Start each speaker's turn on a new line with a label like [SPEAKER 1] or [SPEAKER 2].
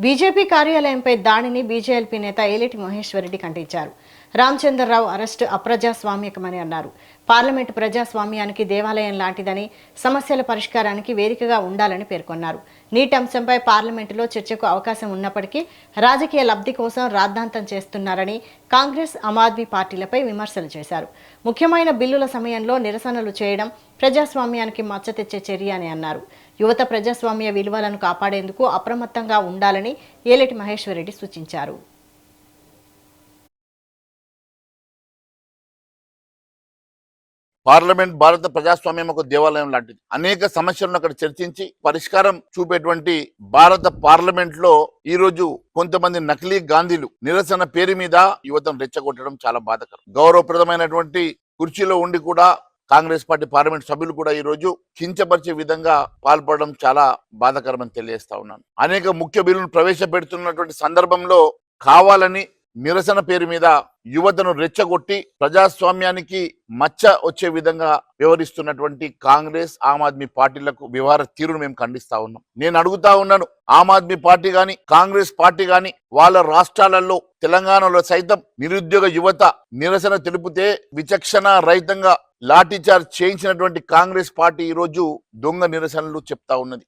[SPEAKER 1] BJP కార్యాలయంపై దాడిని BJLP నేత ఏలేటి మహేశ్వరరెడ్డి ఖండించారు. రామచంద్రరావు అరెస్టు అప్రజాస్వామికమని అన్నారు. పార్లమెంటు ప్రజాస్వామ్యానికి దేవాలయం లాంటిదని, సమస్యల పరిష్కారానికి వేదికగా ఉండాలని పేర్కొన్నారు. నీటి అంశంపై పార్లమెంటులో చర్చకు అవకాశం ఉన్నప్పటికీ రాజకీయ లబ్ధి కోసం రాద్ధాంతం చేస్తున్నారని కాంగ్రెస్, ఆమ్ ఆద్మీ పార్టీలపై విమర్శలు చేశారు. ముఖ్యమైన బిల్లుల సమయంలో నిరసనలు చేయడం ప్రజాస్వామ్యానికి మచ్చ తెచ్చే చర్య అని అన్నారు. యువత ప్రజాస్వామ్య విలువలను కాపాడేందుకు అప్రమత్తంగా ఉండాలని ఏలేటి మహేశ్వరరెడ్డి సూచించారు.
[SPEAKER 2] పార్లమెంట్ భారత ప్రజాస్వామ్యం ఒక దేవాలయం లాంటిది. అనేక సమస్యలను అక్కడ చర్చించి పరిష్కారం చూపేటువంటి భారత పార్లమెంట్ లో ఈ రోజు కొంతమంది నకిలీ గాంధీలు నిరసన పేరు మీద యువతను రెచ్చగొట్టడం చాలా బాధాకరం. గౌరవప్రదమైనటువంటి కుర్చీలో ఉండి కూడా కాంగ్రెస్ పార్టీ పార్లమెంట్ సభ్యులు కూడా ఈ రోజు కించపరిచే విధంగా పాల్పడడం చాలా బాధాకరమని తెలియజేస్తా ఉన్నాను. అనేక ముఖ్య బిల్లులు ప్రవేశపెడుతున్నటువంటి సందర్భంలో కావాలని నిరసన పేరు మీద యువతను రెచ్చగొట్టి ప్రజాస్వామ్యానికి మచ్చ వచ్చే విధంగా వ్యవహరిస్తున్నటువంటి కాంగ్రెస్, ఆమ్ ఆద్మీ పార్టీలకు వ్యవహార తీరును మేము ఖండిస్తా ఉన్నాం. నేను అడుగుతా ఉన్నాను, ఆమ్ ఆద్మీ పార్టీ గాని, కాంగ్రెస్ పార్టీ గాని వాళ్ళ రాష్ట్రాలలో, తెలంగాణలో సైతం నిరుద్యోగ యువత నిరసన తెలిపితే విచక్షణ రహితంగా లాఠీచార్జ్ చేయించినటువంటి కాంగ్రెస్ పార్టీ ఈ రోజు దొంగ నిరసనలు చెప్తా ఉన్నది.